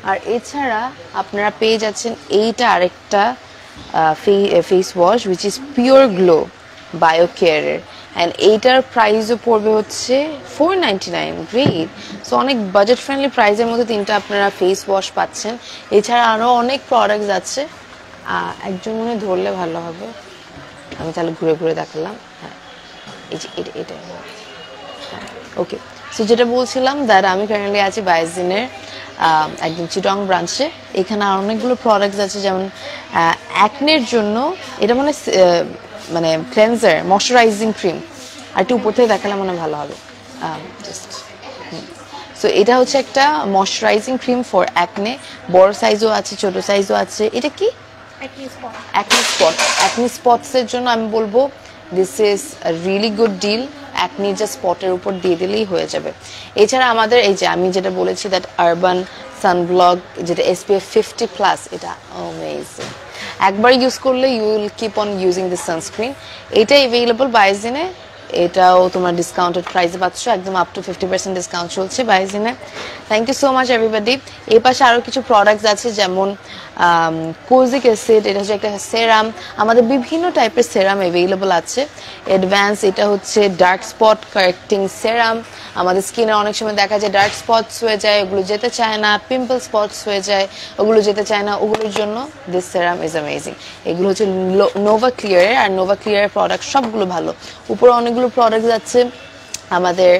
S1: আর এছাড়া আপনারা পেয়ে যাচ্ছেন এইটা আরেকটা face wash, which is pure glow বায়োকেয়ারের, অ্যান্ড এইটার প্রাইসও পড়বে হচ্ছে 499। গ্রেট। সো অনেক বাজেট ফ্রেন্ডলি প্রাইসের মধ্যে 3টা আপনারা ফেস ওয়াশ পাচ্ছেন। এছাড়া আরও অনেক প্রোডাক্টস আছে, একজন মনে ধরলে ভালো হবে, আমি তাহলে ঘুরে ঘুরে দেখালাম। হ্যাঁ, এই যে এটা ওকে। সো যেটা বলছিলাম, দ্যাট আমি কারেন্টলি আছি বায়োজিনের একদম চিটং ব্রাঞ্চে। এখানে আর অনেকগুলো প্রোডাক্টস আছে, যেমন অ্যাকনের জন্য এটা মানে ক্লেন্সার ময়শ্চারাইজিং ক্রিম, আর একটু উপর থেকে দেখালে মনে ভালো হবে। জাস্ট সো এটা হচ্ছে একটা ময়শ্চারাইজিং ক্রিম ফর অ্যাকনে, বড় সাইজও আছে ছোট সাইজও আছে। এটা কি? অ্যাকনি স্পটসের জন্য আমি বলবো this is a really good deal. Acne just স্পটের উপর দিয়ে দিলেই হয়ে যাবে। এছাড়া আমাদের এই যে আমি যেটা বলেছি, দ্যাট আরবান সানব্লক, যেটা SPF 50+, এটা অ্যামেজিং। একবার ইউজ করলে you will keep on using this sunscreen. এটা অ্যাভেলেবল বায়োজিনে, এটাও তোমার ডিসকাউন্টেড প্রাইসে পাচ্ছ, একদম আপ টু 50% ডিসকাউন্ট চলছে বায়োজিনে। Thank you so much everybody. এই পাশে আরও কিছু প্রোডাক্টস আছে, যেমন কোজিক অ্যাসিড, এটা হচ্ছে একটা সেরাম। আমাদের বিভিন্ন টাইপের সেরাম অ্যাভেলেবল আছে। অ্যাডভান্স, এটা হচ্ছে ডার্ক স্পট কারেক্টিং সেরাম। আমাদের স্কিনে অনেক সময় দেখা যায় ডার্ক স্পটস হয়ে যায়, ওগুলো যেতে চায় না, পিম্পল স্পটস হয়ে যায়, ওগুলো যেতে চায় না, ওগুলোর জন্য দিস সেরাম ইজ অ্যামেজিং। এগুলো হচ্ছে নোভা ক্লিয়ারের, আর নোভা ক্লিয়ারের প্রোডাক্ট সবগুলো ভালো। উপরে অনেকগুলো প্রোডাক্ট আছে, আমাদের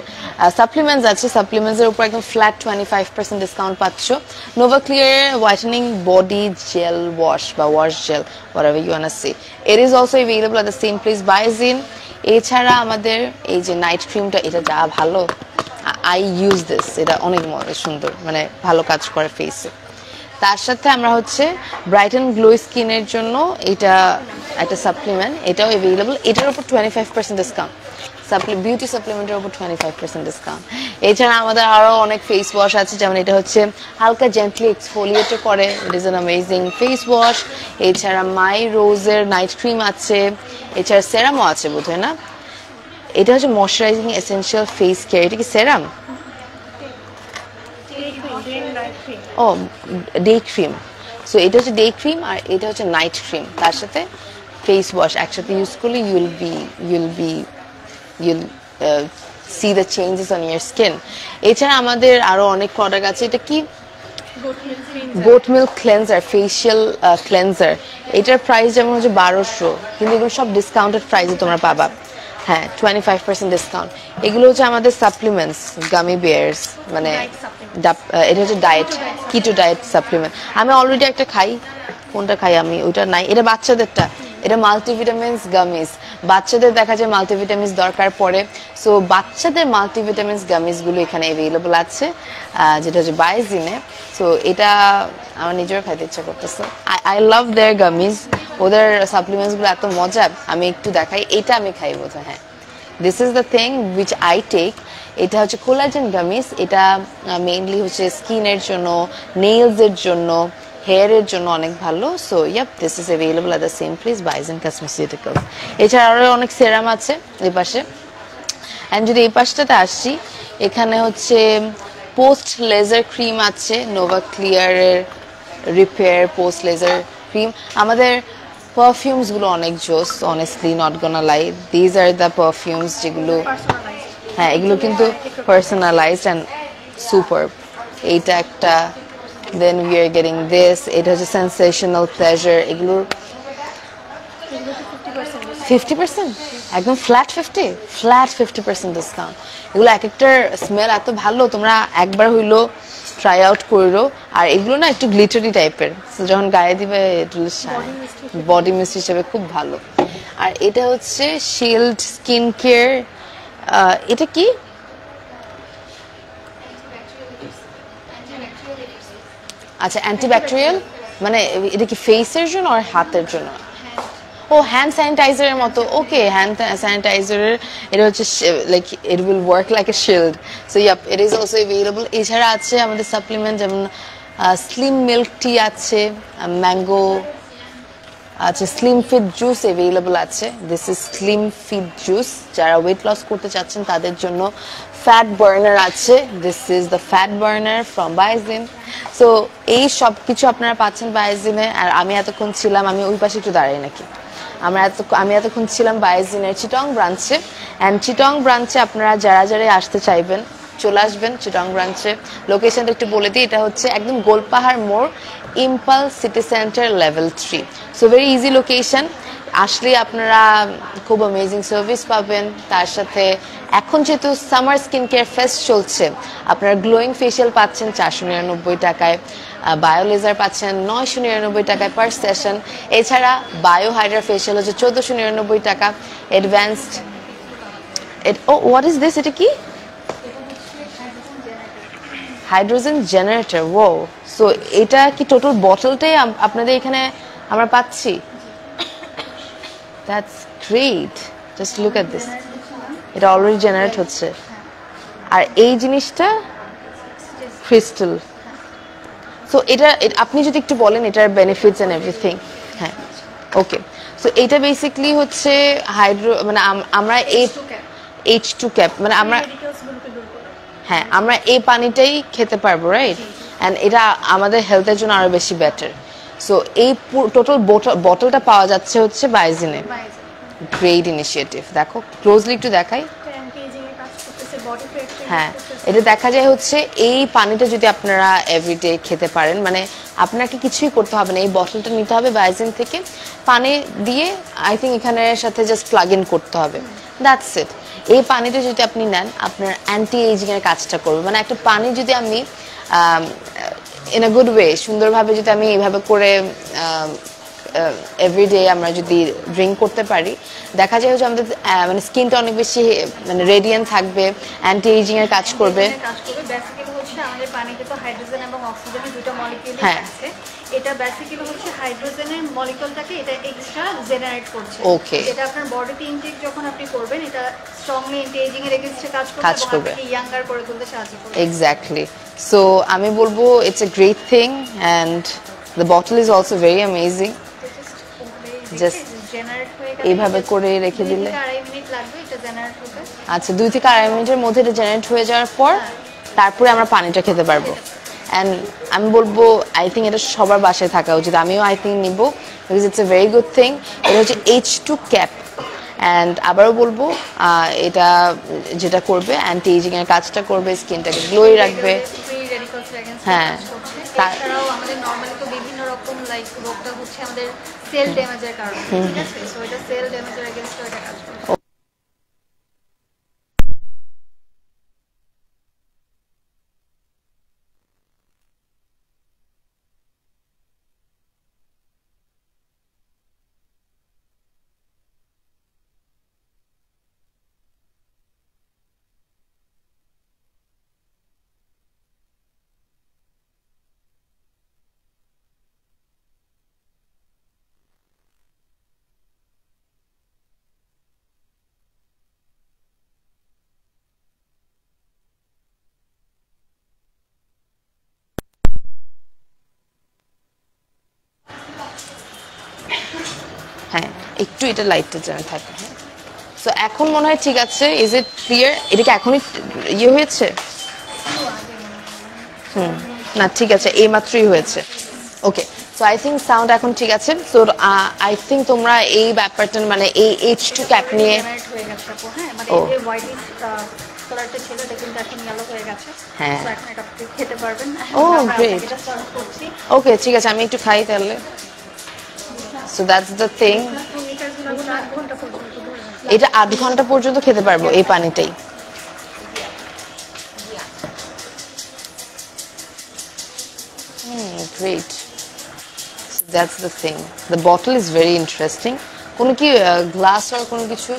S1: সাপ্লিমেন্টস আছে, সাপ্লিমেন্টসের উপর একদম ফ্ল্যাট 25% ডিসকাউন্ট পাচ্ছ। Nova Clear whitening body gel wash বা wash gel, whatever you wanna say, it is also available at the same place, Biozin। এছাড়া আমাদের এই যে নাইট ক্রিমটা, এটা যা ভালো, আই ইউজ দিস, এটা অনেক সুন্দর, মানে ভালো কাজ করে ফেসে। তার সাথে আমরা হচ্ছে ব্রাইট অ্যান্ড গ্লো স্কিনের জন্য এটা একটা সাপ্লিমেন্ট, এটাও অ্যাভেলেবল, এটার উপর 25% ডিসকাউন্ট। বিউটি সাপ্লিমেন্টের উপর 25% ডিসকাউন্ট। এছাড়া আমাদের আরও অনেক ফেস ওয়াশ আছে, যেমন এটা হচ্ছে হালকা জেন্টলি এক্সফোলিয়েটও করে, it is an amazing face wash. এছাড়া মাই রোজের নাইট ক্রিম আছে, এছাড়া সেরামও আছে বোধহয় না, এটা হচ্ছে ময়শ্চারাইজিং এসেনশিয়াল ফেস কেয়ার। এটা কি সেরাম? ও, ডে ক্রিম। সো এটা হচ্ছে ডে ক্রিম, আর এটা হচ্ছে নাইট ক্রিম, তার সাথে ফেস ওয়াশ একসাথে ইউজ করলে you'll see the changes on your skin. এছাড়া আমাদের আরো অনেক প্রোডাক্ট আছে। এটা কি? Goat milk cleanser, facial cleanser. এটার প্রাইস যেমন হচ্ছে 1200, কিন্তু এগুলো সব ডিসকাউন্টেড প্রাইসে তোমরা পাবা। হ্যাঁ, 25% ডিসকাউন্ট। এগুলো হচ্ছে আমাদের সাপ্লিমেন্টস, গামি বিয়ার্স, মানে এটা হচ্ছে ডায়েট, কিটো ডায়েট সাপ্লিমেন্ট। আমি অলরেডি একটা খাই, কোনটা খাই আমি, ওইটা নাই, এটা বাচ্চাদেরটা, এটা মাল্টিভিটামিনস গামিজ। বাচ্চাদের দেখা যায় মাল্টিভিটামিনস দরকার পড়ে, সো বাচ্চাদের মাল্টিভিটামিনস গামিজগুলো এখানে অ্যাভেলেবল আছে, যেটা হচ্ছে বায়োজিনে। সো এটা আমার নিজেরও খাইতে ইচ্ছা করতেছে। আই লাভ দেয়ার গামিজ, ওদের সাপ্লিমেন্টসগুলো এত মজা। আমি একটু দেখাই, এটা আমি খাই বোধ হয়। হ্যাঁ, this is the thing which I take. এটা হচ্ছে কোলাজেন গামিজ, এটা মেইনলি হচ্ছে স্কিনের জন্য, নেইলসের জন্য, হেয়ারের জন্য অনেক ভালো। So yep, this is available at the same place, Biozin Cosmeceuticals। এছাড়া আরও অনেক সেরাম আছে এই পাশে। অ্যান্ড যদি এই পাশটাতে আসছি, এখানে হচ্ছে পোস্ট লেজার ক্রিম আছে, নোভা ক্লিয়ারের রিপেয়ার পোস্ট লেজার ক্রিম। আমাদের পারফিউমসগুলো অনেক জোস, honestly not gonna lie, these are the perfumes যেগুলো, হ্যাঁ এগুলো কিন্তু পার্সোনালাইজড অ্যান্ড সুপার। এইটা একটা, then we are getting this, এটা হচ্ছে sensational pleasure, এগুলোর 50%, একদম ফ্ল্যাট 50% ডিসকাউন্ট। এগুলো এক একটার স্মেল এত ভালো, তোমরা একবার হইলো ট্রাই আউট করো। আর এগুলো না একটু গ্লিটারি টাইপের, যখন গায়ে দিবে বডি মিস্ট হিসেবে খুব ভালো। আর এটা হচ্ছে শিল্ড স্কিন কেয়ার, এটা কি? আচ্ছা, অ্যান্টিব্যাকটেরিয়াল, মানে এটা কি ফেসের জন্য আর হাতের জন্য? ও হ্যান্ড স্যানিটাইজারের মতো। ওকে, হ্যান্ড স্যানিটাইজারের এটা হচ্ছে like it will work like a shield. So yep, it is also available. এছাড়া আছে আমাদের সাপ্লিমেন্ট, যেমন স্লিম মিল্ক টি আছে, ম্যাঙ্গো আছে, স্লিম ফিট জুস অ্যাভেলেবল আছে। This is slim fit juice, যারা ওয়েট লস করতে চাচ্ছেন তাদের জন্য। ফ্যাট বার্নার আছে, this is the fat burner from Biozin. So এই সব কিছু আপনারা পাচ্ছেন বায়োজিনে। আর আমি এতক্ষণ ছিলাম, আমি ওই পাশে একটু দাঁড়াই নাকি, আমি এতক্ষণ ছিলাম বায়োজিনের চিটং ব্রাঞ্চে। অ্যান্ড চিটং ব্রাঞ্চে আপনারা যারা যারা আসতে চাইবেন চলে আসবেন চিটং ব্রাঞ্চে। লোকেশনটা একটু বলে দিই, এটা হচ্ছে একদম গোলপাহাড় মোড়, ইম্পাল city centre level 3। So very easy location. আসলে আপনারা খুব অ্যামেজিং সার্ভিস পাবেন। তার সাথে এখন যেহেতু সামার স্কিন কেয়ার ফেস্ট চলছে, আপনারা গ্লোয়িং ফেশিয়াল পাচ্ছেন 499 টাকায়, বায়ো লেজার পাচ্ছেন 999 টাকায় পার সেশন। এছাড়া বায়ো হাইড্রা ফেশিয়াল হচ্ছে 1499 টাকা। Advanced, oh what is this, এটা কি? Hydrogen generator. ও, সো এটা কি টোটাল বটলটাই আপনাদের এখানে আমরা পাচ্ছি? That's great, just look at this, এটা অলরেডি জেনারেট হচ্ছে। আর এই জিনিসটা ক্রিস্টাল। সো এটা আপনি যদি একটু বলেন এটার বেনিফিটস এন্ড এভরিথিং। হ্যাঁ, ওকে। সো এটা বেসিক্যালি হচ্ছে হাইড্রো, মানে আমরা এই H2 ক্যাপ, মানে আমরা, হ্যাঁ, আমরা এই পানিটাই খেতে পারবো, রাইট? অ্যান্ড এটা আমাদের হেলথের জন্য আরো বেশি বেটার। সো এই টোটাল বটলটা পাওয়া যাচ্ছে হচ্ছে বায়োজিনে। Great initiative. দেখো ক্লোজলি একটু দেখাই। হ্যাঁ, এটা দেখা যায় হচ্ছে এই পানিটা যদি আপনারা এভরিডে খেতে পারেন, মানে আপনাকে কিছুই করতে হবে না, এই বটলটা নিতে হবে বায়োজিন থেকে, পানি দিয়ে আই থিঙ্ক এখানের সাথে জাস্ট প্লাগ ইন করতে হবে, দ্যাটস ইট। এই পানিটা যদি আপনি নেন, আপনার অ্যান্টি এজিং এর কাজটা করবে। মানে একটা পানি যদি আমি ইন আ গুড ওয়ে, সুন্দরভাবে যদি আমি এইভাবে করে এভরিডে আমরা যদি ড্রিঙ্ক করতে পারি, দেখা যায় যে আমাদের মানে স্কিনটা অনেক বেশি মানে রেডিয়েন্ট থাকবে, অ্যান্টি এজিং এর কাজ করবে।
S3: বেসিক্যালি হচ্ছে আমাদের পানিতে তো হাইড্রোজেন এবং অক্সিজেনের দুটো মলিকিউল আছে। এটা বেসিক্যালি হচ্ছে হাইড্রোজেনের মলিকিউলটাকে এটা এক্সট্রা জেনারেট করছে।
S1: ওকে,
S3: এটা আপনার বডিতে ইনটেক যখন আপনি করবেন, এটা স্ট্রংলি অ্যান্টি এজিং এর এগেইনস্টে কাজ করবে এবং আপনাকে ইয়াঙ্গার করে তুলতে সাহায্য করবে।
S1: এক্স্যাক্টলি। সো আমি বলবো it's a great thing and the bottle is also very amazing. Just এইভাবে করে রেখে দিলে, আচ্ছা 2 থেকে 2.5 মিনিটের মধ্যে এটা জেনারেট হয়ে যাওয়ার পর তারপরে আমরা পানিটা খেতে পারবো। অ্যান্ড আমি বলবো আই থিঙ্ক এটা সবার বাসায় থাকা উচিত। আমিও আই থিঙ্ক নিব, because it's a very good thing. এটা হচ্ছে H2 ক্যাপ। অ্যান্ড আবারও বলবো, এটা যেটা করবে অ্যান্টি এজিং এর কাজটা করবে, স্কিনটাকে গ্লোই রাখবে। হ্যাঁ,
S3: তাছাড়াও আমাদের নরমালি তো বিভিন্ন রকম লাইক রোগটা হচ্ছে আমাদের সেল ড্যামেজের কারণে, ঠিক আছে? সো এটা সেল ড্যামেজের এগেইনস্টে এটা কাজ করে।
S1: হ্যাঁ, একটু এটা লাইটটা যেন থাকে। সো এখন মনে হয় ঠিক আছে। Is it clear? এটা কি এখনই ইয়ে হয়েছে? না, ঠিক আছে, এই মাত্রই হয়েছে। ওকে, সো আই থিঙ্ক সাউন্ড এখন ঠিক আছে। সো আই থিঙ্ক তোমরা এই ব্যাপারটা, মানে এই H2 ক্যাপ নিয়ে,
S3: ও কালারটা ছিল এটা কিন্তু এখন ইয়েলো হয়ে গেছে।
S1: হ্যাঁ,
S3: সো এখন এটা আপনি খেতে পারবেন।
S1: ও গ্রেট। ওকে, ঠিক আছে, আমি একটু খাই তাহলে। So that's the thing. এটা 8 ঘন্টা পর্যন্ত খেতে পারবো এই পানিটাই। Great. So that's the thing. The bottle is very interesting. কোনো কি গ্লাস আর কোনো কিছু?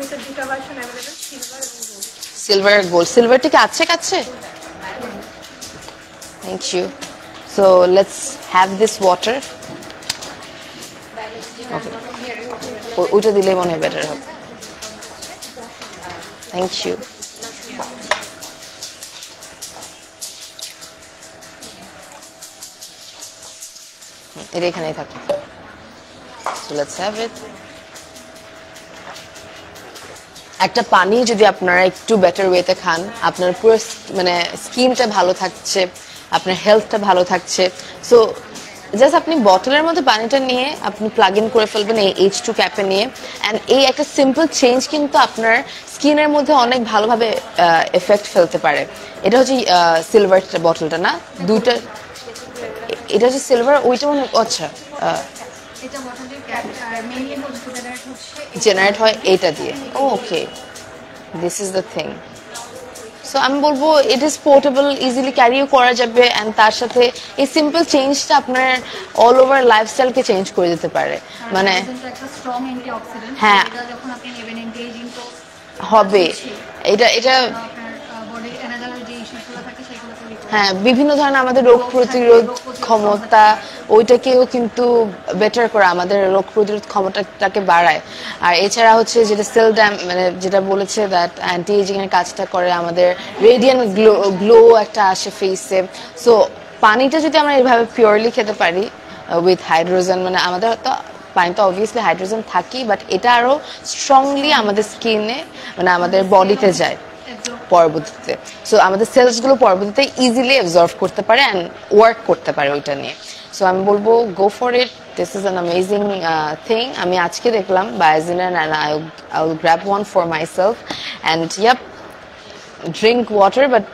S3: এটা দুটো ভার্সন अवेलेबल, সিলভার এবং গোল্ড।
S1: সিলভার আর গোল্ড। সিলভারটা কি আছে কাছে? Thank you. So let's have this water. ওইটা দিলেই মনে হয় বেটার হবে। Thank you. এটা এখানেই থাকে। So let's have it. একটা পানি যদি আপনারা একটু বেটার ওয়েতে খান, আপনার পুরো মানে স্কিনটা ভালো থাকছে, আপনার হেলথটা ভালো থাকছে। সো জাস্ট আপনি বটলের মধ্যে পানিটা নিয়ে আপনি প্লাগ ইন করে ফেলবেন এই H2 ক্যাপে নিয়ে, অ্যান্ড এই একটা সিম্পল চেঞ্জ কিন্তু আপনার স্কিনের মধ্যে অনেক ভালোভাবে এফেক্ট ফেলতে পারে। এটা হচ্ছে সিলভার বটলটা না, দুইটা, এটা হচ্ছে সিলভার, ওইটা মনে আচ্ছা
S3: এটা বটলের ক্যাপ আর মেইনলি হচ্ছে
S1: জেনারেট হয় এইটা দিয়ে। Okay, this is the thing. So আমি বলবো ইট ইজ পোর্টেবল, ইজিলি ক্যারিও করা যাবে, অ্যান্ড তার সাথে এই সিম্পল চেঞ্জটা আপনার অল ওভার লাইফস্টাইলকে চেঞ্জ করে দিতে পারে। মানে
S3: একটা স্ট্রং অ্যান্টিঅক্সিডেন্ট,
S1: হ্যাঁ,
S3: এটা যখন আপনি নেবেন এন্টি এজিং তো
S1: হবে। এটা
S3: আপনার বডির এনার্জি যে ইস্যুগুলো থাকে সেগুলো তৈরি করে।
S1: হ্যাঁ, বিভিন্ন ধরনের আমাদের রোগ প্রতিরোধ ক্ষমতা ওইটাকেও কিন্তু বেটার করে, আমাদের রোগ প্রতিরোধ ক্ষমতাটাকে বাড়ায়। আর এছাড়া হচ্ছে যেটা সেল মানে যেটা বলেছে দ্যাট অ্যান্টি এজিং এর কাজটা করে, আমাদের রেডিয়ান্ট গ্লো একটা আসে ফেসে। সো পানিটা যদি আমরা এইভাবে পিওরলি খেতে পারি উইথ হাইড্রোজেন, মানে আমাদের তো পানিতে অবভিয়াসলি হাইড্রোজেন থাকি, বাট এটা আরো স্ট্রংলি আমাদের স্কিনে মানে আমাদের বডিতে যায় পরবর্তীতে। সো আমাদের সেলসগুলো পরবর্তীতে ইজিলি অ্যাবজর্ভ করতে পারে অ্যান্ড ওয়ার্ক করতে পারে ওইটা নিয়ে। সো আমি বলবো go for it, this is an amazing thing. আমি আজকে দেখলাম বায়োজিনের, and I will grab one for myself, and yup, drink water, but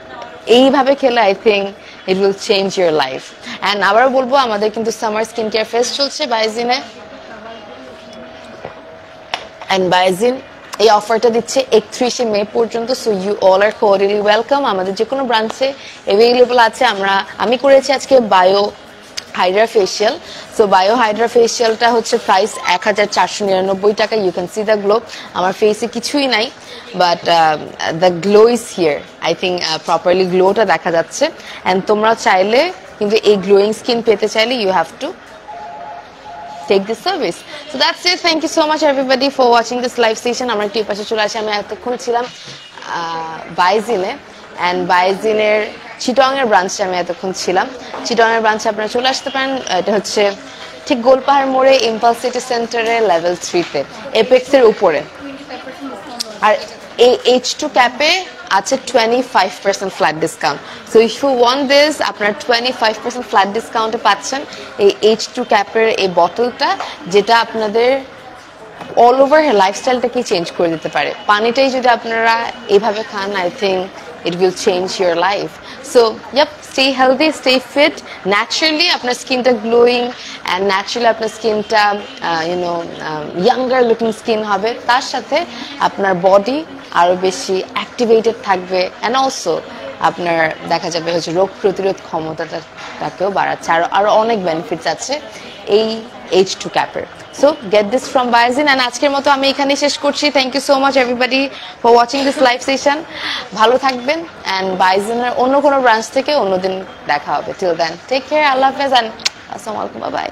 S1: এইভাবে খেলে I think it will change your life. And আবার বলবো আমাদের কিন্তু সামার স্কিন কেয়ার ফেস্ট চলছে বায়োজিনে, অ্যান্ড বায়োজিন এই অফারটা দিচ্ছে 31শে মে পর্যন্ত। So you all are cordially welcome. আমাদের যে কোনো ব্রাঞ্চে অ্যাভেলেবল আছে। আমি করেছি আজকে bio hydra facial. So bio hydra ফেশিয়ালটা হচ্ছে প্রাইস 1499 টাকা। You can see the glow. আমার ফেসে কিছুই নাই, but the glow is here. I think properly গ্লোটা দেখা যাচ্ছে, অ্যান্ড তোমরা চাইলে কিন্তু এই গ্লোয়িং স্কিন পেতে চাইলে you have to take this service. So that's it. Thank you so much everybody for watching this live session. আমরা একটু পাশে চলে আসি। আমি এতক্ষণ ছিলাম বাইজিনে, অ্যান্ড বাইজিনের চিটং এর ব্রাঞ্চে আমি এতক্ষণ ছিলাম। চিটং এর ব্রাঞ্চে আপনারা চলে আসতে পারেন। এটা হচ্ছে ঠিক গোলপাহাড় মোড়ে ইম্পালস সিটি সেন্টারে লেভেল 3-তে, এপেক্স এর উপরে। আর এই H2 ক্যাপে আছে 25% flat discount. So if you want this, আপনার 25% ফ্ল্যাট ডিসকাউন্টে পাচ্ছেন এই H2 ক্যাপের এই বটলটা, যেটা আপনাদের অল ওভার লাইফস্টাইলটাকে চেঞ্জ করে দিতে পারে। পানিটাই যদি আপনারা এইভাবে খান, I think it will change your life. So yup, stay healthy, stay fit, naturally আপনার স্কিনটা গ্লোয়িং, অ্যান্ড ন্যাচারালি আপনার স্কিনটা ইয়াঙ্গার লুকিং স্কিন হবে। তার সাথে আপনার বডি আরো বেশি অ্যাক্টিভেটেড থাকবে, অ্যান্ড অলসো আপনার দেখা যাবে হচ্ছে রোগ প্রতিরোধ ক্ষমতাটাকেও বাড়াচ্ছে। আরো অনেক বেনিফিটস আছে এই H2 ক্যাপের। So get this from Biogene. And আজকের মতো আমি এখানেই শেষ করছি। Thank you so much everybody for watching this live session. ভালো থাকবেন, অ্যান্ড বায়োজিনের অন্য কোনো ব্রাঞ্চ থেকে অন্যদিন দেখা হবে। টিল দেন টেক কেয়ার, আল্লাহ হাফেজ, অ্যান্ড আসসালামু আলাইকুম, বাই বাই।